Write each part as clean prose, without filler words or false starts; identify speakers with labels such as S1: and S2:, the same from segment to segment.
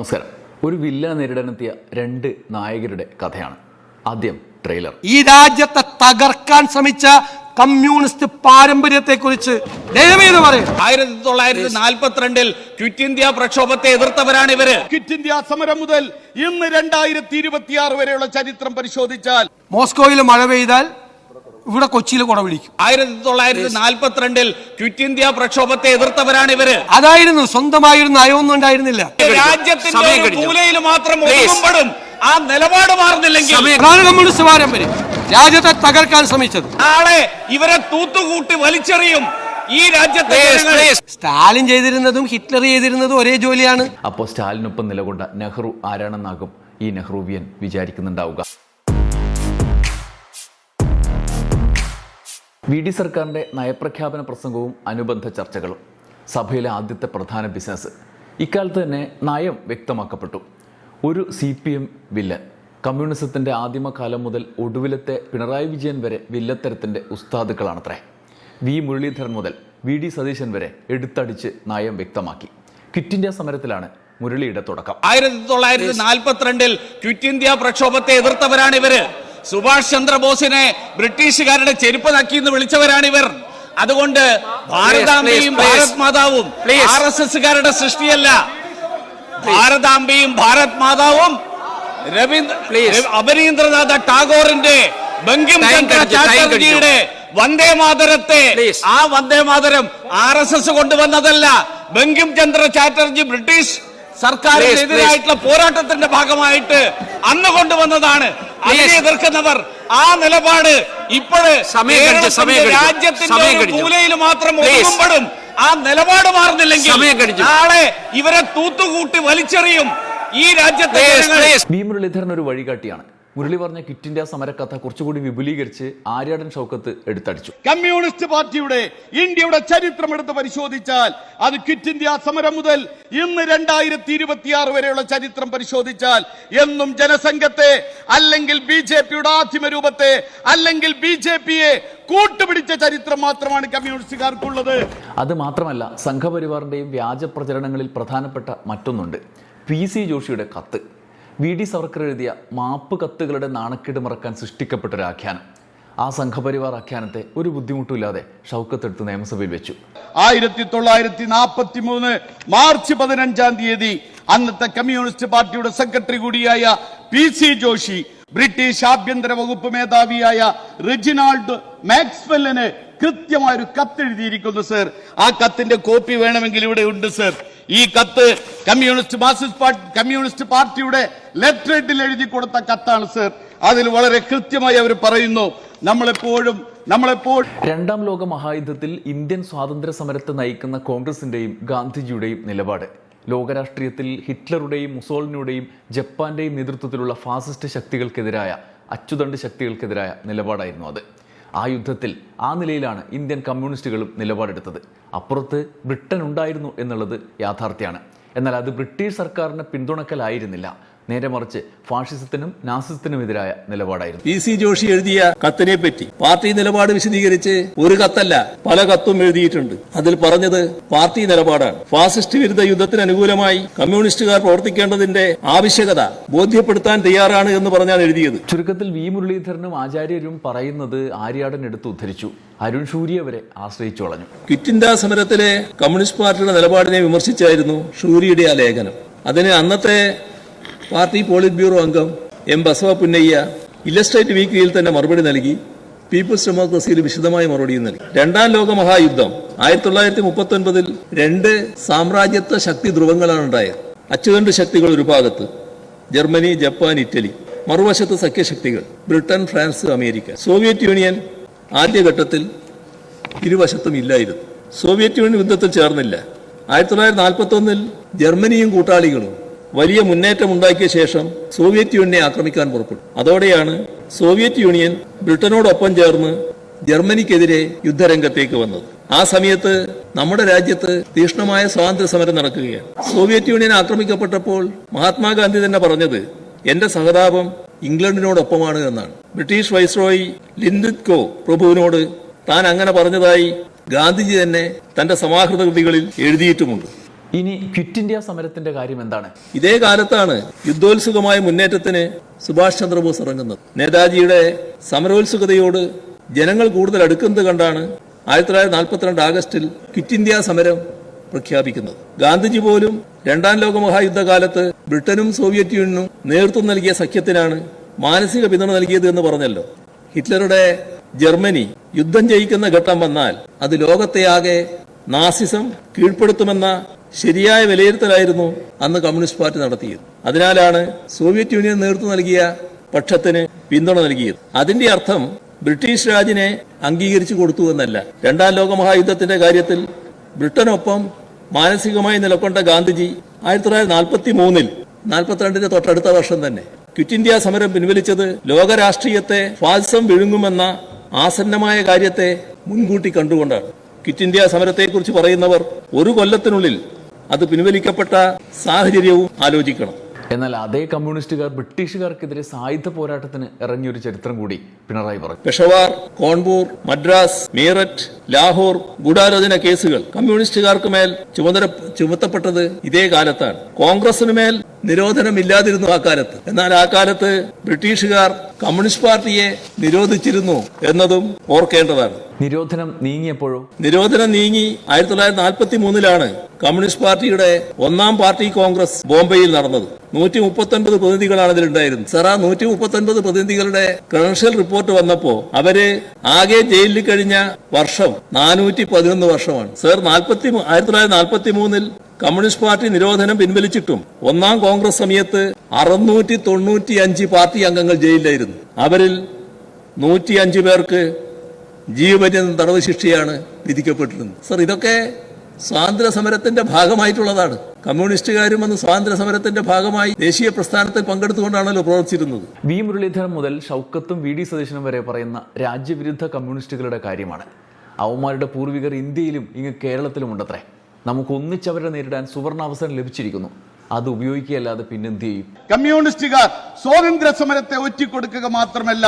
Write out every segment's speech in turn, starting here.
S1: നമസ്കാരം. ഒരു വില്ല നേരിടാനെത്തിയ രണ്ട് നായകരുടെ കഥയാണ്. ആദ്യം ട്രെയിലർ.
S2: ഈ രാജ്യത്തെ തകർക്കാൻ ശ്രമിച്ച കമ്മ്യൂണിസ്റ്റ് പാരമ്പര്യത്തെക്കുറിച്ച് ദയവേത് പറയും.
S3: 1942 ക്വിറ്റ് ഇന്ത്യ പ്രക്ഷോഭത്തെ എതിർത്തവരാണ് ഇവര്.
S4: ക്വിറ്റ് ഇന്ത്യ സമരം മുതൽ ഇന്ന് 2026 വരെയുള്ള ചരിത്രം പരിശോധിച്ചാൽ
S2: മോസ്കോയിൽ മഴ പെയ്താൽ ഇവിടെ കൊച്ചിയിൽ കുട പിടിക്കും.
S3: 1942 ക്വിറ്റ് ഇന്ത്യ പ്രക്ഷോഭത്തെ എതിർത്തവരാണ് ഇവര്.
S2: അതായിരുന്നു, സ്വന്തമായൊരു നയമൊന്നും ഉണ്ടായിരുന്നില്ല.
S3: രാജ്യത്തിന്റെ മൂലയിൽ മാത്രം ഒതുങ്ങുമ്പോഴും ആ നിലപാട് മാറുന്നില്ലെങ്കിൽ
S2: അതാണ് കമ്മ്യൂണിസ്റ്റ് പാരമ്പര്യം രാജ്യത്തെ തകർക്കാൻ ശ്രമിച്ചത്.
S3: നാളെ ഇവരെ തൂത്തുകൂട്ടി വലിച്ചെറിയും ഈ രാജ്യത്തെ.
S2: സ്റ്റാലിൻ ചെയ്തിരുന്നതും ഹിറ്റ്ലർ ചെയ്തിരുന്നതും ഒരേ ജോലിയാണ്.
S1: അപ്പോൾ സ്റ്റാലിനൊപ്പം നിലകൊണ്ട നെഹ്റു ആരാണെന്നാകും ഈ നെഹ്റുവിയൻ വിചാരിക്കുന്നുണ്ടാവുക. VD സർക്കാരിൻ്റെ നയപ്രഖ്യാപന പ്രസംഗവും അനുബന്ധ ചർച്ചകളും സഭയിലെ ആദ്യത്തെ പ്രധാന ബിസിനസ്. ഇക്കാലത്ത് തന്നെ നയം വ്യക്തമാക്കപ്പെട്ടു. ഒരു CPM വില്ലൻ. കമ്മ്യൂണിസത്തിൻ്റെ ആദിമകാലം മുതൽ ഒടുവിലത്തെ പിണറായി വിജയൻ വരെ വില്ലത്തരത്തിൻ്റെ ഉസ്താദുക്കളാണത്രേ. മുരളീധരൻ മുതൽ VD സതീശൻ വരെ എടുത്തടിച്ച് നയം വ്യക്തമാക്കി. ക്വിറ്റ് ഇന്ത്യ സമരത്തിലാണ് മുരളിയുടെ തുടക്കം.
S3: 1942 ക്വിറ്റ് ഇന്ത്യ പ്രക്ഷോഭത്തെ എതിർത്തവരാണ് ഇവര്. സുഭാഷ് ചന്ദ്രബോസിനെ ബ്രിട്ടീഷുകാരുടെ ചെരുപ്പ് നക്കി എന്ന് വിളിച്ചവരാണ് ഇവർ. അതുകൊണ്ട് ഭാരതാംബയും ഭാരത് മാതാവും RSSകാരുടെ സൃഷ്ടിയല്ല. ഭാരതാംബയും ഭാരത് മാതാവും അപരീന്ദ്രനാഥ ടാഗോറിന്റെ ബങ്കിം ചന്ദ്ര ചാറ്റർജിയുടെ വന്ദേ മാതരത്തെ, ആ വന്ദേ മാതരം RSS കൊണ്ടുവന്നതല്ല. ബങ്കിം ചന്ദ്ര ചാറ്റർജി ബ്രിട്ടീഷ് സർക്കാരിനെതിരായിട്ടുള്ള പോരാട്ടത്തിന്റെ ഭാഗമായിട്ട് അന്ന് കൊണ്ടുവന്നതാണ്. അതിനെ എതിർക്കുന്നവർ ആ നിലപാട് ഇപ്പോഴ് രാജ്യത്തിന്റെ മൂലയിൽ മാത്രം ഒതുങ്ങുമ്പോഴും ആ നിലപാട് മാറുന്നില്ലെങ്കിൽ നാളെ ഇവരെ തൂത്തുകൂട്ടി വലിച്ചെറിയും ഈ രാജ്യത്തെ.
S1: മുരളീധരൻ ഒരു വഴികാട്ടിയാണ്. മുരളി പറഞ്ഞ ക്വിറ്റ് ഇന്ത്യ സമരക്കഥ കുറച്ചുകൂടി വിപുലീകരിച്ച് ആര്യാടൻ ഷൗക്കത്ത് എടുത്തടിച്ചു.
S4: കമ്മ്യൂണിസ്റ്റ് പാർട്ടിയുടെ ഇന്ത്യയുടെ ചരിത്രം എടുത്ത് പരിശോധിച്ചാൽ അത് ക്വിറ്റ് ഇന്ത്യ സമരം മുതൽ ഇന്ന് 2026 വരെയുള്ള ചരിത്രം പരിശോധിച്ചാൽ എന്നും ജനസംഘത്തെ അല്ലെങ്കിൽ BJPയുടെ ആദിമ രൂപത്തെ അല്ലെങ്കിൽ BJPയെ കൂട്ടുപിടിച്ച ചരിത്രം മാത്രമാണ് കമ്മ്യൂണിസ്റ്റുകാർക്കുള്ളത്.
S1: അത് മാത്രമല്ല, സംഘപരിവാറിന്റെയും വ്യാജ പ്രചരണങ്ങളിൽ പ്രധാനപ്പെട്ട മറ്റൊന്നുണ്ട്. PC ജോഷിയുടെ കത്ത്. VD സവർക്കർ എഴുതിയ മാപ്പ് കത്തുകളുടെ നാണക്കേട് മറക്കാൻ സൃഷ്ടിക്കപ്പെട്ടൊരു ആഖ്യാനം. ആ സംഘപരിവാർ ആഖ്യാനത്തെ ഒരു ബുദ്ധിമുട്ടുമില്ലാതെ ഷൗക്കത്തെടുത്ത് നിയമസഭയിൽ വെച്ചു.
S4: 1943 മാർച്ച് 15 അന്നത്തെ കമ്മ്യൂണിസ്റ്റ് പാർട്ടിയുടെ സെക്രട്ടറി കൂടിയായ PC ജോഷി ബ്രിട്ടീഷ് ആഭ്യന്തര വകുപ്പ് മേധാവിയായ റെജിനാൾഡ് മാക്സ്വെല്ലിന് കൃത്യമായൊരു കത്തെഴുതിയിരിക്കുന്നു സർ. ആ കത്തിന്റെ കോപ്പി വേണമെങ്കിൽ ഇവിടെ ഉണ്ട് സർ. ഈ കത്ത് കമ്മ്യൂണിസ്റ്റ് പാർട്ടിയുടെ ലെറ്ററേറ്റിൽ എഴുതി കൊടുത്ത കത്താണ് സർ. അതിൽ വളരെ കൃത്യമായി അവർ പറയുന്നു, നമ്മളെപ്പോഴും
S1: രണ്ടാം ലോക മഹായുദ്ധത്തിൽ ഇന്ത്യൻ സ്വാതന്ത്ര്യ സമരത്തെ നയിക്കുന്ന കോൺഗ്രസിന്റെയും ഗാന്ധിജിയുടെയും നിലപാട്, ലോകരാഷ്ട്രീയത്തിൽ ഹിറ്റ്ലറുടെയും മുസോളിനിയുടെയും ജപ്പാന്റെയും നേതൃത്വത്തിലുള്ള ഫാസിസ്റ്റ് ശക്തികൾക്കെതിരായ, അച്ചുതണ്ട് ശക്തികൾക്കെതിരായ നിലപാടായിരുന്നു അത്. ആ യുദ്ധത്തിൽ ആ നിലയിലാണ് ഇന്ത്യൻ കമ്മ്യൂണിസ്റ്റുകളും നിലപാടെടുത്തത്. അപ്പുറത്ത് ബ്രിട്ടൻ ഉണ്ടായിരുന്നു എന്നുള്ളത് യാഥാർത്ഥ്യമാണ്. എന്നാൽ അത് ബ്രിട്ടീഷ് സർക്കാരിനെ പിന്തുണക്കലായിരുന്നില്ല. നേരെ മറിച്ച് ഫാഷിസത്തിനും നാസിസത്തിനുമെതിരായ നിലപാടായിരുന്നു.
S5: PC ജോഷി എഴുതിയ കത്തിനെ പറ്റി പാർട്ടി നിലപാട് വിശദീകരിച്ച് ഒരു കത്തല്ല പല കത്തും എഴുതിയിട്ടുണ്ട്. അതിൽ പറഞ്ഞത് പാർട്ടി നിലപാടാണ്. ഫാസിസ്റ്റ് വിരുദ്ധ യുദ്ധത്തിന് അനുകൂലമായി കമ്മ്യൂണിസ്റ്റുകാർ പ്രവർത്തിക്കേണ്ടതിന്റെ ആവശ്യകത ബോധ്യപ്പെടുത്താൻ തയ്യാറാണ് എന്ന് പറഞ്ഞാണ് എഴുതിയത്.
S1: ചുരുക്കത്തിൽ മുരളീധരനും ആചാര്യരും പറയുന്നത് ആര്യാടൻ എടുത്ത് ഉദ്ധരിച്ചു. അരുൺ ഷൂരിയെ വരെ ആശ്രയിച്ചു കളഞ്ഞു.
S5: ക്വിറ്റ് ഇന്ത്യ സമരത്തിലെ കമ്മ്യൂണിസ്റ്റ് പാർട്ടിയുടെ നിലപാടിനെ വിമർശിച്ചായിരുന്നു ഷൂരിയുടെ ആ ലേഖനം. അതിന് അന്നത്തെ പാർട്ടി പോളിറ്റ് ബ്യൂറോ അംഗം M. ബസവ പുന്നയ്യ ഇല്ലസ്ട്രേറ്റ് വീക്കിലിയിൽ തന്നെ മറുപടി നൽകി. പീപ്പിൾസ് ഡെമോക്രസിയിൽ വിശദമായ മറുപടിയും നൽകി. രണ്ടാം ലോക മഹായുദ്ധം 1939 രണ്ട് സാമ്രാജ്യത്വ ശക്തി ധ്രുവങ്ങളാണ് ഉണ്ടായത്. അച്ചുതണ്ട് ശക്തികൾ ഒരു ഭാഗത്ത്, ജർമ്മനി, ജപ്പാൻ, ഇറ്റലി; മറുവശത്ത് സഖ്യശക്തികൾ Britain, France, America. Soviet Union ആദ്യഘട്ടത്തിൽ ഇരുവശത്തും ഇല്ലായിരുന്നു. സോവിയറ്റ് യൂണിയൻ യുദ്ധത്തിൽ ചേർന്നില്ല. 1941 ജർമ്മനിയും കൂട്ടാളികളും വലിയ മുന്നേറ്റം ഉണ്ടാക്കിയ ശേഷം സോവിയറ്റ് യൂണിയനെ ആക്രമിക്കാൻ പുറപ്പെട്ടു. അതോടെയാണ് സോവിയറ്റ് യൂണിയൻ ബ്രിട്ടനോടൊപ്പം ചേർന്ന് ജർമ്മനിക്കെതിരെ യുദ്ധരംഗത്തേക്ക് വന്നത്. ആ സമയത്ത് നമ്മുടെ രാജ്യത്ത് തീക്ഷ്ണമായ സ്വാതന്ത്ര്യ സമരം നടക്കുകയാണ്. സോവിയറ്റ് യൂണിയൻ ആക്രമിക്കപ്പെട്ടപ്പോൾ മഹാത്മാഗാന്ധി തന്നെ പറഞ്ഞത് എന്റെ സഹതാപം ഇംഗ്ലണ്ടിനോടൊപ്പമാണ് എന്നാണ്. ബ്രിട്ടീഷ് വൈസ്രോയി ലിൻലിത്ഗോ പ്രഭുവിനോട് താൻ അങ്ങനെ പറഞ്ഞതായി ഗാന്ധിജി തന്നെ തന്റെ സമാഹൃത കൃതികളിൽ എഴുതിയിട്ടുമുണ്ട്.
S1: ഇനി ക്വിറ്റ് ഇന്ത്യ സമരത്തിന്റെ കാര്യം എന്താണ്?
S5: ഇതേ കാലത്താണ് യുദ്ധോത്സുകമായ മുന്നേറ്റത്തിന് സുഭാഷ് ചന്ദ്രബോസ് ഇറങ്ങുന്നത്. നേതാജിയുടെ സമരോത്സുകതയോട് ജനങ്ങൾ കൂടുതൽ അടുക്കുന്നത് കണ്ടാണ് 1942 ആഗസ്റ്റിൽ ക്വിറ്റ് ഇന്ത്യ സമരം പ്രഖ്യാപിക്കുന്നത്. ഗാന്ധിജി പോലും രണ്ടാം ലോക മഹായുദ്ധകാലത്ത് ബ്രിട്ടനും സോവിയറ്റ് യൂണിയനും നേതൃത്വം നൽകിയ സഖ്യത്തിനാണ് മാനസിക പിന്തുണ നൽകിയത് എന്ന് പറഞ്ഞല്ലോ. ഹിറ്റ്ലറുടെ ജർമ്മനി യുദ്ധം ജയിക്കുന്ന ഘട്ടം വന്നാൽ അത് ലോകത്തെയാകെ നാസിസം കീഴ്പ്പെടുത്തുമെന്ന ശരിയായ വിലയിരുത്തലായിരുന്നു അന്ന് കമ്മ്യൂണിസ്റ്റ് പാർട്ടി നടത്തിയത്. അതിനാലാണ് സോവിയറ്റ് യൂണിയൻ നേതൃത്വം നൽകിയ പക്ഷത്തിന് പിന്തുണ നൽകിയത്. അതിന്റെ അർത്ഥം ബ്രിട്ടീഷ് രാജിനെ അംഗീകരിച്ചു കൊടുത്തു എന്നല്ല. രണ്ടാം ലോക മഹായുദ്ധത്തിന്റെ കാര്യത്തിൽ ബ്രിട്ടനൊപ്പം മാനസികമായി നിലകൊണ്ട ഗാന്ധിജി 1943 42 തൊട്ടടുത്ത വർഷം തന്നെ ക്വിറ്റ് ഇന്ത്യ സമരം പിൻവലിച്ചത് ലോകരാഷ്ട്രീയത്തെ ഫാസിസം വിഴുങ്ങുമെന്ന ആസന്നമായ കാര്യത്തെ മുൻകൂട്ടി കണ്ടുകൊണ്ടാണ്. ക്വിറ്റ് ഇന്ത്യ സമരത്തെക്കുറിച്ച് പറയുന്നവർ ഒരു കൊല്ലത്തിനുള്ളിൽ അത് പിൻവലിക്കപ്പെട്ട സാഹചര്യവും ആലോചിക്കണം.
S1: എന്നാൽ അതേ കമ്മ്യൂണിസ്റ്റുകാർ ബ്രിട്ടീഷുകാർക്കെതിരെ സായുധ പോരാട്ടത്തിന് ഇറങ്ങിയൊരു ചരിത്രം കൂടി പിണറായി പറഞ്ഞു.
S5: പെഷവാർ, കോൺപൂർ, മദ്രാസ്, മീററ്റ്, ലാഹോർ ഗൂഢാലോചന കേസുകൾ കമ്മ്യൂണിസ്റ്റുകാർക്ക് മേൽ ചുമത്തപ്പെട്ടത് ഇതേ കാലത്താണ്. കോൺഗ്രസിന് മേൽ നിരോധനമില്ലാതിരുന്നു ആ കാലത്ത്. എന്നാൽ ആ കാലത്ത് ബ്രിട്ടീഷുകാർ കമ്മ്യൂണിസ്റ്റ് പാർട്ടിയെ നിരോധിച്ചിരുന്നു എന്നതും ഓർക്കേണ്ടതാണ്.
S1: നിരോധനം നീങ്ങിയപ്പോഴോ?
S5: നിരോധനം നീങ്ങി 1943 കമ്മ്യൂണിസ്റ്റ് പാർട്ടിയുടെ ഒന്നാം പാർട്ടി കോൺഗ്രസ് ബോംബെയിൽ നടന്നത്. 139 പ്രതിനിധികളാണ് ഇതിലുണ്ടായിരുന്നത്. സർ, ആ 139 പ്രതിനിധികളുടെ ക്രെഡൻഷ്യൽ റിപ്പോർട്ട് വന്നപ്പോ അവര് ആകെ ജയിലിൽ കഴിഞ്ഞ വർഷം 411 വർഷമാണ്. സർ, 1943 കമ്മ്യൂണിസ്റ്റ് പാർട്ടി നിരോധനം പിൻവലിച്ചിട്ടും ഒന്നാം കോൺഗ്രസ് സമയത്ത് 695 പാർട്ടി അംഗങ്ങൾ ജയിലിലായിരുന്നു. അവരിൽ 105 പേർക്ക് ജീവപര്യന്തം തടവ് ശിക്ഷയാണ് വിധിക്കപ്പെട്ടിരുന്നത്. സർ, ഇതൊക്കെ സ്വാതന്ത്ര്യ സമരത്തിന്റെ ഭാഗമായിട്ടുള്ളതാണ്. കമ്മ്യൂണിസ്റ്റുകാരും അന്ന് സ്വാതന്ത്ര്യ സമരത്തിന്റെ ഭാഗമായി ദേശീയ പ്രസ്ഥാനത്തിൽ പങ്കെടുത്തുകൊണ്ടാണല്ലോ പ്രവർത്തിച്ചിരുന്നത്.
S1: വി മുരളീധരൻ മുതൽ ഷൗക്കത്തും വി ഡി സതീശനും വരെ പറയുന്ന രാജ്യവിരുദ്ധ കമ്മ്യൂണിസ്റ്റുകളുടെ കാര്യമാണ്. അവന്മാരുടെ പൂർവികർ ഇന്ത്യയിലും ഇങ്ങ് കേരളത്തിലും ഉണ്ടത്രേ. നമുക്ക് ഒന്നിച്ചവരെ നേരിടാൻ സുവർണാവസരം ലഭിച്ചിരിക്കുന്നു. അത് ഉപയോഗിക്കുകയല്ലാതെ പിന്നെന്ത് ചെയ്യും?
S4: കമ്മ്യൂണിസ്റ്റുകാർ സ്വാതന്ത്ര്യ സമരത്തെ ഒറ്റിക്കൊടുക്കുക മാത്രമല്ല,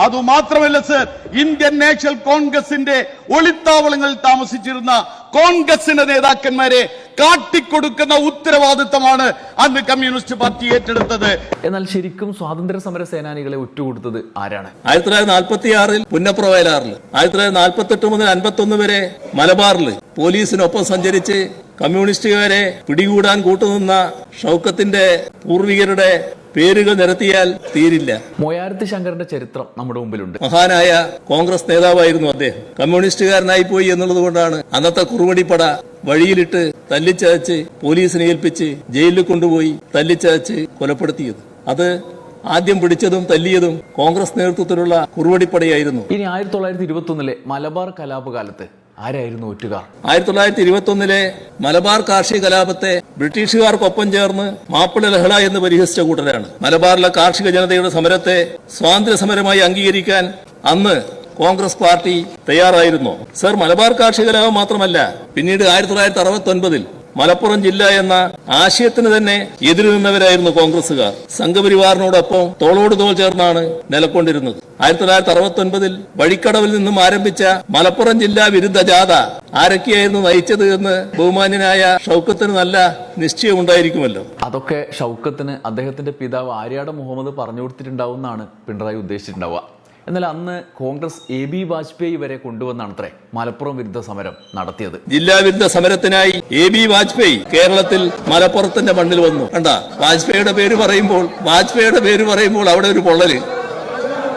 S4: അതുമാത്രമല്ല സർ, ഇന്ത്യൻ നാഷണൽ കോൺഗ്രസിന്റെ ഒളിത്താവളങ്ങളിൽ താമസിച്ചിരുന്ന കോൺഗ്രസിന്റെ നേതാക്കന്മാരെ കാട്ടിക്കൊടുക്കുന്ന ഉത്തരവാദിത്തമാണ് അന്ന് കമ്മ്യൂണിസ്റ്റ് പാർട്ടി ഏറ്റെടുത്തത്.
S1: എന്നാൽ ശരിക്കും സ്വാതന്ത്ര്യ സമര സേനാനികളെ ഒറ്റുകൊടുത്തത് ആരാണ്?
S5: 1946 പുന്നപ്ര വയലാറിൽ, 1948 മുതൽ 51 വരെ മലബാറിൽ പോലീസിനൊപ്പം സഞ്ചരിച്ച് കമ്മ്യൂണിസ്റ്റുകാരെ പിടികൂടാൻ കൂട്ടുനിന്ന ഷൗക്കത്തിന്റെ പൂർവികരുടെ പേരുകൾ നിരത്തിയാൽ തീരില്ല.
S1: മൊയാരത്തി ശങ്കരന്റെ ചരിത്രം നമ്മുടെ മുമ്പിലുണ്ട്.
S5: മഹാനായ കോൺഗ്രസ് നേതാവായിരുന്നു അദ്ദേഹം. കമ്മ്യൂണിസ്റ്റുകാരനായി പോയി എന്നുള്ളത് കൊണ്ടാണ് അന്നത്തെ കുറുവടിപ്പട വഴിയിലിട്ട് തല്ലിച്ചതച്ച് പോലീസിനെ ഏൽപ്പിച്ച് ജയിലിൽ കൊണ്ടുപോയി തല്ലിച്ചതച്ച് കൊലപ്പെടുത്തിയത്. അത് ആദ്യം പിടിച്ചതും തല്ലിയതും കോൺഗ്രസ് നേതൃത്വത്തിലുള്ള കുറുവടിപ്പടയായിരുന്നു.
S1: ഇനി 1921 മലബാർ കലാപ കാലത്ത് ആരായിരുന്നു ഒറ്റുകാർ?
S5: 1921 മലബാർ കാർഷിക കലാപത്തെ ബ്രിട്ടീഷുകാർക്കൊപ്പം ചേർന്ന് മാപ്പിള ലഹള എന്ന് പരിഹസിച്ച കൂട്ടരാണ്. മലബാറിലെ കാർഷിക ജനതയുടെ സമരത്തെ സ്വാതന്ത്ര്യ സമരമായി അംഗീകരിക്കാൻ അന്ന് കോൺഗ്രസ് പാർട്ടി തയ്യാറായിരുന്നു. സർ, മലബാർ കാർഷിക കലാപം മാത്രമല്ല, പിന്നീട് 1969 മലപ്പുറം ജില്ല എന്ന ആശയത്തിന് തന്നെ എതിരു നിന്നവരായിരുന്നു കോൺഗ്രസുകാർ. സംഘപരിവാറിനോടൊപ്പം തോളോട് തോൾ ചേർന്നാണ് നിലകൊണ്ടിരുന്നത്. 1969 വഴിക്കടവിൽ നിന്നും ആരംഭിച്ച മലപ്പുറം ജില്ലാ വിരുദ്ധ ജാഥ ആരൊക്കെയായിരുന്നു നയിച്ചത് എന്ന് ബഹുമാന്യനായ ഷൗക്കത്തിന് നല്ല നിശ്ചയമുണ്ടായിരിക്കുമല്ലോ.
S1: അതൊക്കെ ഷൗക്കത്തിന് അദ്ദേഹത്തിന്റെ പിതാവ് ആര്യാട മുഹമ്മദ് പറഞ്ഞു കൊടുത്തിട്ടുണ്ടാവുമെന്നാണ് പിണറായി ഉദ്ദേശിച്ചിട്ടുണ്ടാവുക. എന്നാൽ അന്ന് കോൺഗ്രസ് AB വാജ്പേയി വരെ കൊണ്ടുവന്നാണത്രേ മലപ്പുറം വിരുദ്ധ സമരം നടത്തിയത്.
S5: ജില്ലാ വിരുദ്ധ സമരത്തിനായി AB വാജ്പേയി കേരളത്തിൽ മലപ്പുറത്തിന്റെ മണ്ണിൽ വന്നു. കണ്ട, വാജ്പേയിയുടെ പേര് പറയുമ്പോൾ അവിടെ ഒരു പൊള്ളല്.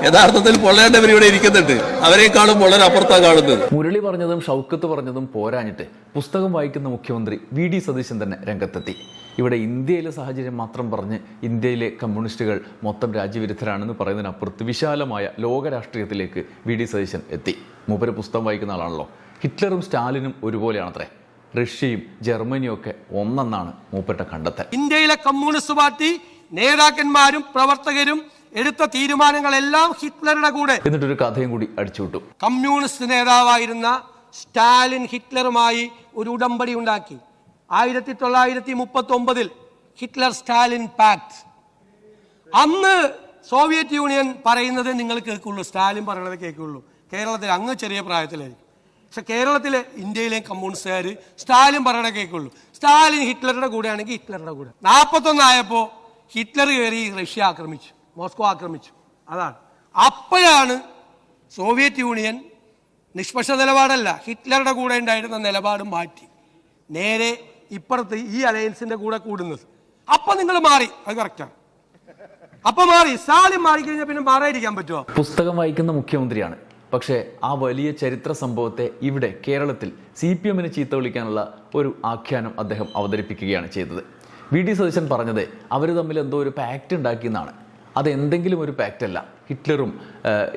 S5: യഥാർത്ഥത്തിൽ പൊള്ളേണ്ടവർ ഇവിടെ ഇരിക്കുന്നുണ്ട്. അവരെക്കാളും വളരെ അപ്പുറത്താ കാണുന്നത്.
S1: മുരളി പറഞ്ഞതും ഷൗക്കത്ത് പറഞ്ഞതും പോരാഞ്ഞിട്ട് പുസ്തകം വായിക്കുന്ന മുഖ്യമന്ത്രി VD സതീശൻ തന്നെ രംഗത്തെത്തി. ഇവിടെ ഇന്ത്യയിലെ സാഹചര്യം മാത്രം പറഞ്ഞ് ഇന്ത്യയിലെ കമ്മ്യൂണിസ്റ്റുകൾ മൊത്തം രാജ്യവിരുദ്ധരാണെന്ന് പറയുന്നതിനപ്പുറത്ത് വിശാലമായ ലോക രാഷ്ട്രീയത്തിലേക്ക് VD സതീശൻ എത്തി. മൂപ്പര് പുസ്തകം വായിക്കുന്ന ആളാണല്ലോ. ഹിറ്റ്ലറും സ്റ്റാലിനും ഒരുപോലെയാണത്രേ. റഷ്യയും ജർമ്മനിയും ഒക്കെ ഒന്നെന്നാണ് മൂപ്പരുടെ കണ്ടെത്തൽ.
S2: ഇന്ത്യയിലെ കമ്മ്യൂണിസ്റ്റ് പാർട്ടി നേതാക്കന്മാരും പ്രവർത്തകരും എടുത്ത തീരുമാനങ്ങളെല്ലാം ഹിറ്റ്ലറുടെ കൂടെ.
S1: എന്നിട്ടൊരു കഥയും കൂടി അടിച്ചുവിട്ടു.
S2: കമ്മ്യൂണിസ്റ്റ് നേതാവായിരുന്ന സ്റ്റാലിൻ ഹിറ്റ്ലറുമായി ഒരു ഉടമ്പടി ഉണ്ടാക്കി. 1939 ഹിറ്റ്ലർ സ്റ്റാലിൻ പാക്ട്. അന്ന് സോവിയറ്റ് യൂണിയൻ പറയുന്നത് നിങ്ങൾ കേൾക്കുള്ളൂ, സ്റ്റാലിൻ പറയുന്നത് കേൾക്കുള്ളൂ. കേരളത്തിൽ അങ്ങ് ചെറിയ പ്രായത്തിലായിരിക്കും. പക്ഷെ കേരളത്തിലെ ഇന്ത്യയിലെ കമ്മ്യൂണിസ്റ്റുകാർ സ്റ്റാലിൻ പറയണ കേൾക്കുള്ളൂ. സ്റ്റാലിൻ ഹിറ്റ്ലറുടെ കൂടെയാണെങ്കിൽ ഹിറ്റ്ലറുടെ കൂടെ. 41 ആയപ്പോൾ ഹിറ്റ്ലർ കയറി റഷ്യ ആക്രമിച്ചു, മോസ്കോ ആക്രമിച്ചു. അതാണ് അപ്പോഴാണ് സോവിയറ്റ് യൂണിയൻ നിഷ്പക്ഷ നിലപാടല്ല, ഹിറ്റ്ലറുടെ കൂടെ ഉണ്ടായിരുന്ന നിലപാട് മാറ്റി നേരെ ഇപ്പുറത്ത് ഈ അലയൻസിന്റെ കൂടെ കൂടുന്നത്. അപ്പൊ നിങ്ങൾ മാറി, അത് കറക്റ്റാണ്. അപ്പൊ മാറി, സ്റ്റാലിൻ മാറിക്കഴിഞ്ഞാൽ പിന്നെ മാറാതിരിക്കാൻ പറ്റുമോ?
S1: പുസ്തകം വായിക്കുന്ന മുഖ്യമന്ത്രിയാണ്. പക്ഷേ ആ വലിയ ചരിത്ര സംഭവത്തെ ഇവിടെ കേരളത്തിൽ CPM-ന് ചീത്ത വിളിക്കാനുള്ള ഒരു ആഖ്യാനം അദ്ദേഹം അവതരിപ്പിക്കുകയാണ് ചെയ്തത്. VD സതീശൻ പറഞ്ഞത് അവർ തമ്മിൽ എന്തോ ഒരു പാക്റ്റ് ഉണ്ടാക്കിയെന്നാണ്. അത് എന്തെങ്കിലും ഒരു പാക്റ്റ് അല്ല, ഹിറ്റ്ലറും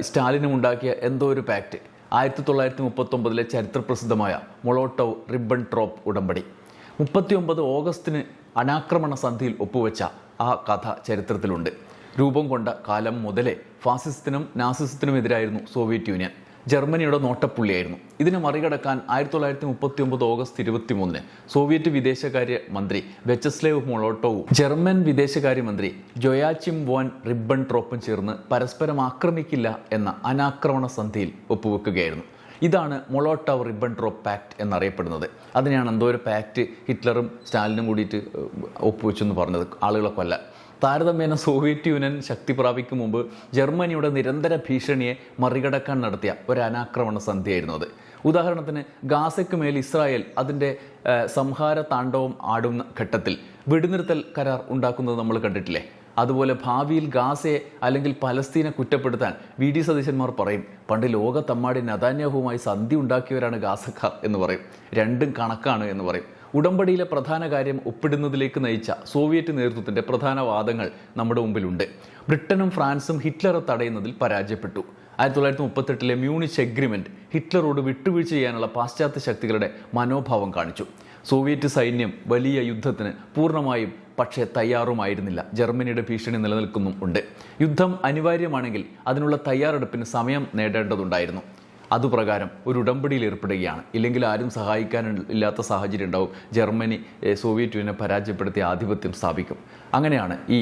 S1: സ്റ്റാലിനും ഉണ്ടാക്കിയ എന്തോ ഒരു പാക്റ്റ്. 1939 ചരിത്രപ്രസിദ്ധമായ മൊളോട്ടോവ് റിബൻട്രോപ്പ് ഉടമ്പടി. 39 ഓഗസ്റ്റിന് അനാക്രമണ സന്ധിയിൽ ഒപ്പുവെച്ച ആ കഥ ചരിത്രത്തിലുണ്ട്. രൂപം കൊണ്ട കാലം മുതലേ ഫാസിസത്തിനും നാസിസത്തിനുമെതിരായിരുന്നു സോവിയറ്റ് യൂണിയൻ. ജർമ്മനിയുടെ നോട്ടപ്പുള്ളിയായിരുന്നു. ഇതിനെ മറികടക്കാൻ 1939 ഓഗസ്റ്റ് 23 സോവിയറ്റ് വിദേശകാര്യ മന്ത്രി വെച്ചസ്ലേവ് മൊളോട്ടോവും ജർമ്മൻ വിദേശകാര്യമന്ത്രി ജൊയാച്ചിം വോൻ റിബൻട്രോപ്പും ചേർന്ന് പരസ്പരം ആക്രമിക്കില്ല എന്ന അനാക്രമണ സന്ധിയിൽ ഒപ്പുവെക്കുകയായിരുന്നു. ഇതാണ് മൊളോട്ടോവ് റിബൻട്രോപ്പ് പാക്റ്റ് എന്നറിയപ്പെടുന്നത്. അതിനെയാണ് എന്തോ ഒരു പാക്റ്റ് ഹിറ്റ്ലറും സ്റ്റാലിനും കൂടിയിട്ട് ഒപ്പുവെച്ചെന്ന് പറഞ്ഞത്, ആളുകളെ കൊല്ലാൻ. താരതമ്യേന സോവിയറ്റ് യൂണിയൻ ശക്തി പ്രാപിക്കും മുമ്പ് ജർമ്മനിയുടെ നിരന്തര ഭീഷണിയെ മറികടക്കാൻ നടത്തിയ ഒരു അനാക്രമണ സന്ധിയായിരുന്നു അത്. ഉദാഹരണത്തിന് ഗാസയ്ക്ക് മേൽ ഇസ്രായേൽ അതിൻ്റെ സംഹാര താണ്ഡവം ആടുന്ന ഘട്ടത്തിൽ വെടിനിർത്തൽ കരാർ ഉണ്ടാക്കുന്നത് നമ്മൾ കണ്ടിട്ടില്ലേ? അതുപോലെ ഭാവിയിൽ ഗാസയെ അല്ലെങ്കിൽ പലസ്തീനെ കുറ്റപ്പെടുത്താൻ VD സതീശന്മാർ പറയും, പണ്ട് ലോകത്തമ്മാടി നെതന്യാഹുവുമായി സന്ധി ഉണ്ടാക്കിയവരാണ് ഗാസക്കാർ എന്ന് പറയും. രണ്ടും കണക്കാണ് എന്ന് പറയും. ഉടമ്പടിയിലെ പ്രധാന കാര്യം ഒപ്പിടുന്നതിലേക്ക് നയിച്ച സോവിയറ്റ് നേതൃത്വത്തിൻ്റെ പ്രധാന വാദങ്ങൾ നമ്മുടെ മുമ്പിലുണ്ട്. ബ്രിട്ടനും ഫ്രാൻസും ഹിറ്റ്ലറെ തടയുന്നതിൽ പരാജയപ്പെട്ടു. 1938 മ്യൂണിച്ച് എഗ്രിമെൻറ്റ് ഹിറ്റ്ലറോട് വിട്ടുവീഴ്ച ചെയ്യാനുള്ള പാശ്ചാത്യ ശക്തികളുടെ മനോഭാവം കാണിച്ചു. സോവിയറ്റ് സൈന്യം വലിയ യുദ്ധത്തിന് പൂർണ്ണമായും പക്ഷേ തയ്യാറുമായിരുന്നില്ല. ജർമ്മനിയുടെ ഭീഷണി നിലനിൽക്കുന്നും ഉണ്ട്. യുദ്ധം അനിവാര്യമാണെങ്കിൽ അതിനുള്ള തയ്യാറെടുപ്പിന് സമയം നേടേണ്ടതുണ്ടായിരുന്നു. അതുപ്രകാരം ഒരു ഉടമ്പടിയിൽ ഏർപ്പെടുകയാണ്. ഇല്ലെങ്കിൽ ആരും സഹായിക്കാനില്ലാത്ത സാഹചര്യം ഉണ്ടാവും. ജർമ്മനി സോവിയറ്റ് യൂണിയനെ പരാജയപ്പെടുത്തി ആധിപത്യം സ്ഥാപിക്കും. അങ്ങനെയാണ് ഈ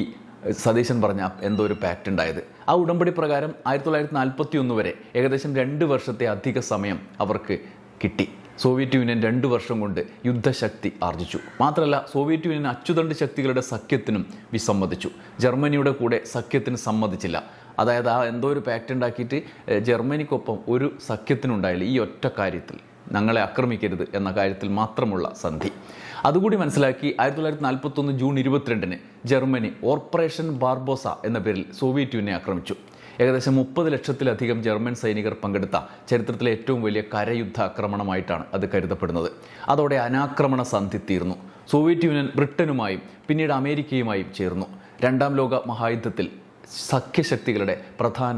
S1: സതീശൻ പറഞ്ഞ എന്തോ ഒരു പാക്റ്റ് ഉണ്ടായത്. ആ ഉടമ്പടി പ്രകാരം 1941 വരെ ഏകദേശം 2 വർഷത്തെ അധിക സമയം അവർക്ക് കിട്ടി. സോവിയറ്റ് യൂണിയൻ 2 വർഷം കൊണ്ട് യുദ്ധശക്തി ആർജിച്ചു. മാത്രമല്ല സോവിയറ്റ് യൂണിയൻ അച്ചുതണ്ട് ശക്തികളുടെ സഖ്യത്തിനും വിസമ്മതിച്ചു. ജർമ്മനിയുടെ കൂടെ സഖ്യത്തിന് സമ്മതിച്ചില്ല. അതായത് ആ എന്തോ ഒരു പാക്റ്റ് ഉണ്ടാക്കിയിട്ട് ജർമ്മനിക്കൊപ്പം ഒരു സഖ്യത്തിനുണ്ടായില്ല. ഈ ഒറ്റ കാര്യത്തിൽ, ഞങ്ങളെ ആക്രമിക്കരുത് എന്ന കാര്യത്തിൽ മാത്രമുള്ള സന്ധി. അതുകൂടി മനസ്സിലാക്കി 1941 ജൂൺ 22 ജർമ്മനി ഓപ്പറേഷൻ ബാർബോസ എന്ന പേരിൽ സോവിയറ്റ് യൂണിയനെ ആക്രമിച്ചു. ഏകദേശം 30 ലക്ഷത്തിലധികം ജർമ്മൻ സൈനികർ പങ്കെടുത്ത ചരിത്രത്തിലെ ഏറ്റവും വലിയ കരയുദ്ധ ആക്രമണമായിട്ടാണ് അത് കരുതപ്പെടുന്നത്. അതോടെ അനാക്രമണ സന്ധി തീർന്നു. സോവിയറ്റ് യൂണിയൻ ബ്രിട്ടനുമായും പിന്നീട് അമേരിക്കയുമായും ചേർന്നു. 2ാം ലോക മഹായുദ്ധത്തിൽ സഖ്യശക്തികളുടെ പ്രധാന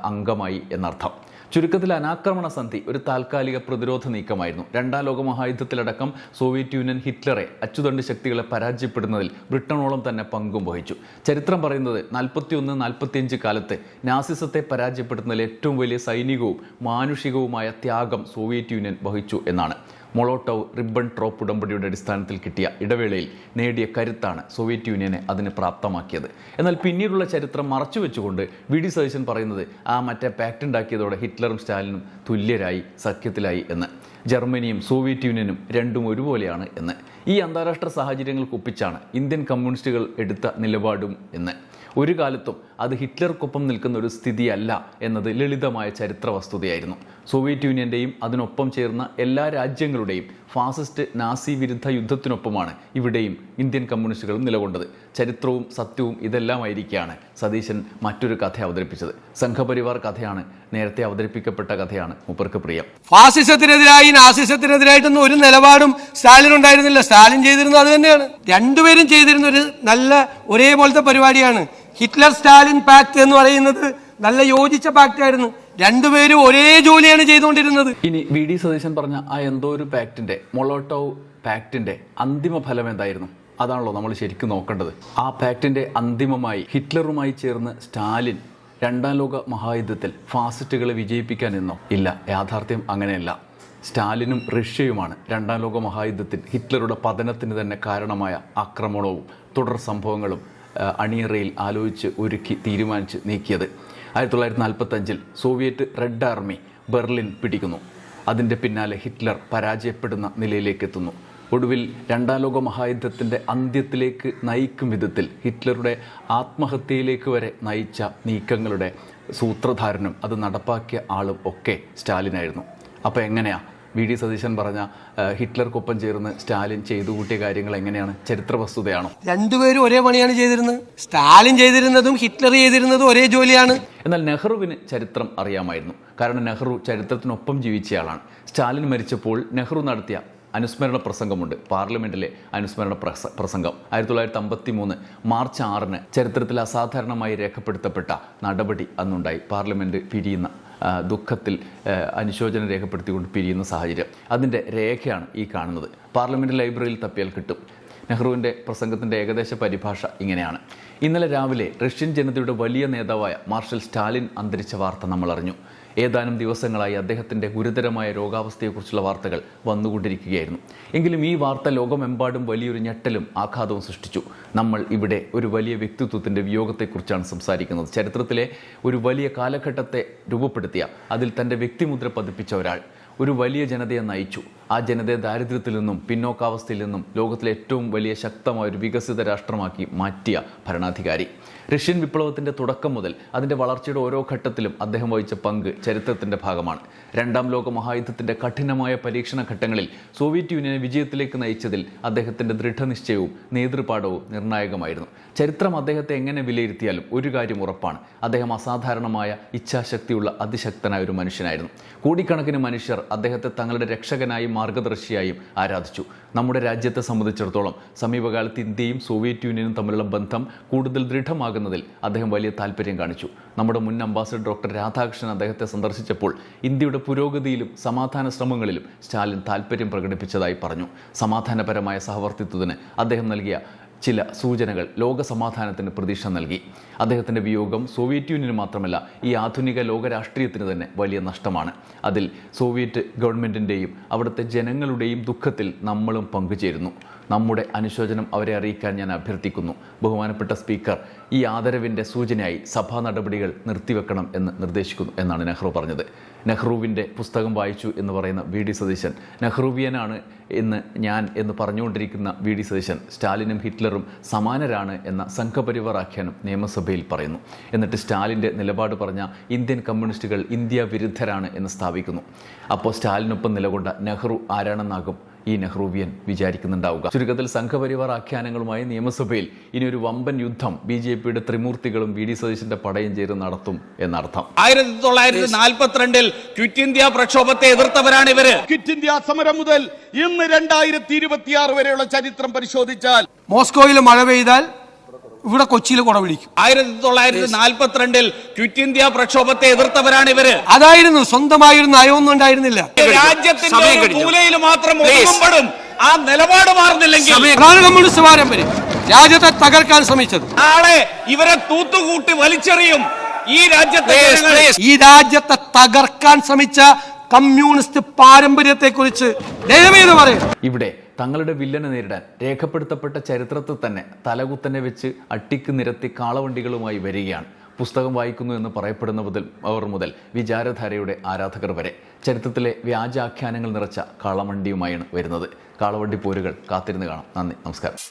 S1: അംഗമായി എന്നർത്ഥം. ചുരുക്കത്തിൽ അനാക്രമണ സന്ധി ഒരു താൽക്കാലിക പ്രതിരോധ നീക്കമായിരുന്നു. 2ാം ലോക മഹായുദ്ധത്തിലടക്കം സോവിയറ്റ് യൂണിയൻ ഹിറ്റ്ലറെ അച്ചുതണ്ട് ശക്തികളെ പരാജയപ്പെടുന്നതിൽ ബ്രിട്ടനോളം തന്നെ പങ്കും വഹിച്ചു. ചരിത്രം പറയുന്നത് 41-45 കാലത്ത് നാസിസത്തെ പരാജയപ്പെടുത്തുന്നതിൽ ഏറ്റവും വലിയ സൈനികവും മാനുഷികവുമായ ത്യാഗം സോവിയറ്റ് യൂണിയൻ വഹിച്ചു എന്നാണ്. മൊളോട്ടോവ് റിബൻട്രോപ്പ് ഉടമ്പടിയുടെ അടിസ്ഥാനത്തിൽ കിട്ടിയ ഇടവേളയിൽ നേടിയ കരുത്താണ് സോവിയറ്റ് യൂണിയനെ അതിന് പ്രാപ്തമാക്കിയത്. എന്നാൽ പിന്നീടുള്ള ചരിത്രം മറച്ചുവെച്ചുകൊണ്ട് VD സതീശൻ പറയുന്നത് ആ മറ്റേ പാക്റ്റ് ഉണ്ടാക്കിയതോടെ ഹിറ്റ്ലറും സ്റ്റാലിനും തുല്യരായി, സഖ്യത്തിലായി എന്ന്. ജർമ്മനിയും സോവിയറ്റ് യൂണിയനും രണ്ടും ഒരുപോലെയാണ് എന്ന്. ഈ അന്താരാഷ്ട്ര സാഹചര്യങ്ങൾക്കൊപ്പിച്ചാണ് ഇന്ത്യൻ കമ്മ്യൂണിസ്റ്റുകൾ എടുത്ത നിലപാടും എന്ന്. ഒരു കാലത്തും അത് ഹിറ്റ്ലർക്കൊപ്പം നിൽക്കുന്ന ഒരു സ്ഥിതിയല്ല എന്നത് ലളിതമായ ചരിത്ര വസ്തുതയായിരുന്നു. സോവിയറ്റ് യൂണിയൻ്റെയും അതിനൊപ്പം ചേർന്ന എല്ലാ രാജ്യങ്ങളുടെയും ഫാസിസ്റ്റ് നാസി വിരുദ്ധ യുദ്ധത്തിനൊപ്പമാണ് ഇവിടെയും ഇന്ത്യൻ കമ്മ്യൂണിസ്റ്റുകളും നിലകൊണ്ടത്. ചരിത്രവും സത്യവും ഇതെല്ലാമായിരിക്കുകയാണ് സതീശൻ മറ്റൊരു കഥ അവതരിപ്പിച്ചത്. സംഘപരിവാർ കഥയാണ്, നേരത്തെ അവതരിപ്പിക്കപ്പെട്ട കഥയാണ് മൂപ്പർക്ക് പ്രിയം.
S2: ഫാസിസത്തിനെതിരായി നാസിസത്തിനെതിരായിട്ടൊന്നും ഒരു നിലപാടും സ്റ്റാലിൻ ഉണ്ടായിരുന്നില്ല. സ്റ്റാലിൻ ചെയ്തിരുന്നത് അത് തന്നെയാണ്. രണ്ടുപേരും ചെയ്തിരുന്ന ഒരു നല്ല ഒരേപോലത്തെ പരിപാടിയാണ്. ഹിറ്റ്ലർ സ്റ്റാലിൻ പാക്ട് എന്ന് പറയുന്നത് നല്ല യോജിച്ച പാക്ട് ആയിരുന്നു. രണ്ടുപേരും ഒരേ ജോലിയാണ് ചെയ്തുകൊണ്ടിരുന്നത്.
S1: ഇനി VD സതീശൻ പറഞ്ഞ ആ എന്തോ ഒരു പാക്റ്റിന്റെ, മൊളോട്ടോവ് പാക്റ്റിന്റെ അന്തിമ ഫലം എന്തായിരുന്നു? അതാണല്ലോ നമ്മൾ ശരിക്കും നോക്കേണ്ടത്. ആ പാക്റ്റിന്റെ അന്തിമമായി ഹിറ്റ്ലറുമായി ചേർന്ന് സ്റ്റാലിൻ 2ാം ലോക മഹായുദ്ധത്തിൽ ഫാസിസ്റ്റുകളെ വിജയിപ്പിക്കാൻ നിന്നോ? ഇല്ല, യാഥാർത്ഥ്യം അങ്ങനെയല്ല. സ്റ്റാലിനും റഷ്യയുമാണ് 2ാം ലോക മഹായുദ്ധത്തിൽ ഹിറ്റ്ലറുടെ പതനത്തിന് തന്നെ കാരണമായ ആക്രമണവും തുടർ സംഭവങ്ങളും അണിയറയിൽ ആലോചിച്ച് ഒരുക്കി തീരുമാനിച്ച് നീക്കിയത്. 1945 സോവിയറ്റ് റെഡ് ആർമി ബെർലിൻ പിടിക്കുന്നു. അതിൻ്റെ പിന്നാലെ ഹിറ്റ്ലർ പരാജയപ്പെടുന്ന നിലയിലേക്ക് എത്തുന്നു. ഒടുവിൽ രണ്ടാം ലോക മഹായുദ്ധത്തിൻ്റെ അന്ത്യത്തിലേക്ക് നയിക്കും വിധത്തിൽ ഹിറ്റ്ലറുടെ ആത്മഹത്യയിലേക്ക് വരെ നയിച്ച നീക്കങ്ങളുടെ സൂത്രധാരനും അത് നടപ്പാക്കിയ ആളും ഒക്കെ സ്റ്റാലിനായിരുന്നു. അപ്പോൾ എങ്ങനെയാണ് വി.ഡി. സതീശൻ പറഞ്ഞ ഹിറ്റ്ലർക്കൊപ്പം ചേർന്ന് സ്റ്റാലിൻ ചെയ്തു കൂട്ടിയ കാര്യങ്ങൾ എങ്ങനെയാണ്? ചരിത്ര വസ്തുതയാണോ?
S2: രണ്ടുപേരും ഒരേ പണിയാണ് ചെയ്തിരുന്നത്. സ്റ്റാലിൻ ചെയ്തിരുന്നതും ഹിറ്റ്ലർ ചെയ്തിരുന്നതും ഒരേ ജോലിയാണ്.
S1: എന്നാൽ നെഹ്റുവിന് ചരിത്രം അറിയാമായിരുന്നു. കാരണം നെഹ്റു ചരിത്രത്തിനൊപ്പം ജീവിച്ചയാളാണ്. സ്റ്റാലിൻ മരിച്ചപ്പോൾ നെഹ്റു നടത്തിയ അനുസ്മരണ പ്രസംഗമുണ്ട്, പാർലമെന്റിലെ അനുസ്മരണ പ്രസംഗം 1953 മാർച്ച് 6 ചരിത്രത്തിൽ അസാധാരണമായി രേഖപ്പെടുത്തപ്പെട്ട നടപടി അന്നുണ്ടായി. പാർലമെന്റ് പിരിയുന്ന ദുഃഖത്തിൽ അനുശോചനം രേഖപ്പെടുത്തിക്കൊണ്ട് പിരിയുന്ന സാഹചര്യം, അതിൻ്റെ രേഖയാണ് ഈ കാണുന്നത്. പാർലമെന്റ് ലൈബ്രറിയിൽ തപ്പിയാൽ കിട്ടും. നെഹ്റുവിൻ്റെ പ്രസംഗത്തിൻ്റെ ഏകദേശ പരിഭാഷ ഇങ്ങനെയാണ്: ഇന്നലെ രാവിലെ റഷ്യൻ ജനതയുടെ വലിയ നേതാവായ മാർഷൽ സ്റ്റാലിൻ അന്തരിച്ച വാർത്ത നമ്മൾ അറിഞ്ഞു. ഏതാനും ദിവസങ്ങളായി അദ്ദേഹത്തിൻ്റെ ഗുരുതരമായ രോഗാവസ്ഥയെക്കുറിച്ചുള്ള വാർത്തകൾ വന്നുകൊണ്ടിരിക്കുകയായിരുന്നു. എങ്കിലും ഈ വാർത്ത ലോകമെമ്പാടും വലിയൊരു ഞെട്ടലും ആഘാതവും സൃഷ്ടിച്ചു. നമ്മൾ ഇവിടെ ഒരു വലിയ വ്യക്തിത്വത്തിൻ്റെ വിയോഗത്തെക്കുറിച്ചാണ് സംസാരിക്കുന്നത്. ചരിത്രത്തിലെ ഒരു വലിയ കാലഘട്ടത്തെ രൂപപ്പെടുത്തിയ, അതിൽ തൻ്റെ വ്യക്തിമുദ്ര പതിപ്പിച്ച ഒരാൾ ഒരു വലിയ ജനതയെ നയിച്ചു. ആ ജനതയെ ദാരിദ്ര്യത്തിൽ നിന്നും പിന്നോക്കാവസ്ഥയിൽ നിന്നും ലോകത്തിലെ ഏറ്റവും വലിയ ശക്തമായ ഒരു വികസിത രാഷ്ട്രമാക്കി മാറ്റിയ ഭരണാധികാരി. റഷ്യൻ വിപ്ലവത്തിൻ്റെ തുടക്കം മുതൽ അതിൻ്റെ വളർച്ചയുടെ ഓരോ ഘട്ടത്തിലും അദ്ദേഹം വഹിച്ച പങ്ക് ചരിത്രത്തിൻ്റെ ഭാഗമാണ്. രണ്ടാം ലോക മഹായുദ്ധത്തിൻ്റെ കഠിനമായ പരീക്ഷണ ഘട്ടങ്ങളിൽ സോവിയറ്റ് യൂണിയനെ വിജയത്തിലേക്ക് നയിച്ചതിൽ അദ്ദേഹത്തിൻ്റെ ദൃഢനിശ്ചയവും നേതൃപാഠവും നിർണായകമായിരുന്നു. ചരിത്രം അദ്ദേഹത്തെ എങ്ങനെ വിലയിരുത്തിയാലും ഒരു കാര്യം ഉറപ്പാണ്: അദ്ദേഹം അസാധാരണമായ ഇച്ഛാശക്തിയുള്ള അതിശക്തനായ ഒരു മനുഷ്യനായിരുന്നു. കോടിക്കണക്കിന് മനുഷ്യർ അദ്ദേഹത്തെ തങ്ങളുടെ രക്ഷകനായും മാർഗദർശിയായും ആരാധിച്ചു. നമ്മുടെ രാജ്യത്തെ സംബന്ധിച്ചിടത്തോളം സമീപകാലത്ത് ഇന്ത്യയും സോവിയറ്റ് യൂണിയനും തമ്മിലുള്ള ബന്ധം കൂടുതൽ ദൃഢമാകുന്നതിൽ അദ്ദേഹം വലിയ താല്പര്യം കാണിച്ചു. നമ്മുടെ മുൻ അംബാസഡർ ഡോക്ടർ രാധാകൃഷ്ണൻ അദ്ദേഹത്തെ സന്ദർശിച്ചപ്പോൾ ഇന്ത്യയുടെ പുരോഗതിയിലും സമാധാന ശ്രമങ്ങളിലും സ്റ്റാലിൻ താല്പര്യം പ്രകടിപ്പിച്ചതായി പറഞ്ഞു. സമാധാനപരമായ സഹവർത്തിത്വത്തിന് അദ്ദേഹം നൽകിയ ചില സൂചനകൾ ലോക സമാധാനത്തിന് പ്രതീക്ഷ നൽകി. അദ്ദേഹത്തിൻ്റെ വിയോഗം സോവിയറ്റ് യൂണിയന് മാത്രമല്ല, ഈ ആധുനിക ലോക രാഷ്ട്രീയത്തിന് തന്നെ വലിയ നഷ്ടമാണ്. അതിൽ സോവിയറ്റ് ഗവൺമെൻറ്റിൻ്റെയും അവിടുത്തെ ജനങ്ങളുടെയും ദുഃഖത്തിൽ നമ്മളും പങ്കുചേരുന്നു. നമ്മുടെ അനുശോചനം അവരെ അറിയിക്കാൻ ഞാൻ അഭ്യർത്ഥിക്കുന്നു. ബഹുമാനപ്പെട്ട സ്പീക്കർ, ഈ ആദരവിൻ്റെ സൂചനയായി സഭാ നടപടികൾ നിർത്തിവെക്കണം എന്ന് നിർദ്ദേശിക്കുന്നു എന്നാണ് നെഹ്റു പറഞ്ഞത്. നെഹ്റുവിൻ്റെ പുസ്തകം വായിച്ചു എന്ന് പറയുന്ന വി.ഡി. സതീശൻ, നെഹ്റുവിയനാണ് എന്ന് പറഞ്ഞുകൊണ്ടിരിക്കുന്ന വി.ഡി. സതീശൻ സ്റ്റാലിനും ഹിറ്റ്ലറും സമാനരാണ് എന്ന സംഘപരിവാർ ആഖ്യാനം നിയമസഭയിൽ പറയുന്നു. എന്നിട്ട് സ്റ്റാലിൻ്റെ നിലപാട് പറഞ്ഞ ഇന്ത്യൻ കമ്മ്യൂണിസ്റ്റുകൾ ഇന്ത്യ വിരുദ്ധരാണ് എന്ന് സ്ഥാപിക്കുന്നു. അപ്പോൾ സ്റ്റാലിനൊപ്പം നിലകൊണ്ട നെഹ്റു ആരാണെന്നാകും ഈ നെഹ്റുവിയൻ വിചാരിക്കുന്നുണ്ടാവുക. ചുരുക്കത്തിൽ സംഘപരിവാർ ആഖ്യാനങ്ങളുമായി നിയമസഭയിൽ ഇനിയൊരു വമ്പൻ യുദ്ധം ബി.ജെ.പിയുടെ ത്രിമൂർത്തികളും വി.ഡി. സതീശന്റെ പടയും ചേർന്ന് നടത്തും എന്നർത്ഥം.
S3: 1942 ക്വിറ്റ് ഇന്ത്യ പ്രക്ഷോഭത്തെ എതിർത്തവരാണ് ഇവര്.
S4: ക്വിറ്റ് ഇന്ത്യ സമരം മുതൽ ഇന്ന് 2026 വരെയുള്ള ചരിത്രം പരിശോധിച്ചാൽ
S2: മോസ്കോയിൽ മഴ പെയ്താൽ ഇവിടെ കൊച്ചിയിൽ കുട പിടിക്കും.
S3: 1942 ക്വിറ്റ് ഇന്ത്യ പ്രക്ഷോഭത്തെ എതിർത്തവരാണ് ഇവര്.
S2: അതായിരുന്നു, സ്വന്തമായൊരു നയമൊന്നും ഉണ്ടായിരുന്നില്ല.
S3: രാജ്യത്തിന്റെ മൂലയിൽ മാത്രം ഒതുങ്ങുമ്പോഴും ആ നിലപാട് മാറുന്നില്ലെങ്കിൽ
S2: പ്രധാന കമ്മ്യൂണിസ്റ്റ് പാരമ്പര്യം രാജ്യത്തെ തകർക്കാൻ ശ്രമിച്ചത്.
S3: നാളെ ഇവരെ തൂത്തുകൂട്ടി വലിച്ചെറിയും. ഈ രാജ്യത്തെ
S2: തകർക്കാൻ ശ്രമിച്ച കമ്മ്യൂണിസ്റ്റ് പാരമ്പര്യത്തെ കുറിച്ച് ദയവേത് പറയും.
S1: ഇവിടെ തങ്ങളുടെ വില്ലനെ നേരിടാൻ രേഖപ്പെടുത്തപ്പെട്ട ചരിത്രത്തിൽ തന്നെ തലകുത്തനെ വെച്ച് അട്ടിക്ക് നിരത്തി കാളവണ്ടികളുമായി വരികയാണ്. പുസ്തകം വായിക്കുന്നു എന്ന് പറയപ്പെടുന്നവർ മുതൽ വിചാരധാരയുടെ ആരാധകർ വരെ ചരിത്രത്തിലെ വ്യാജാഖ്യാനങ്ങൾ നിറച്ച കാളവണ്ടിയുമായാണ് വരുന്നത്. കാളവണ്ടി പോരുകൾ കാത്തിരുന്ന് കാണാം. നന്ദി, നമസ്കാരം.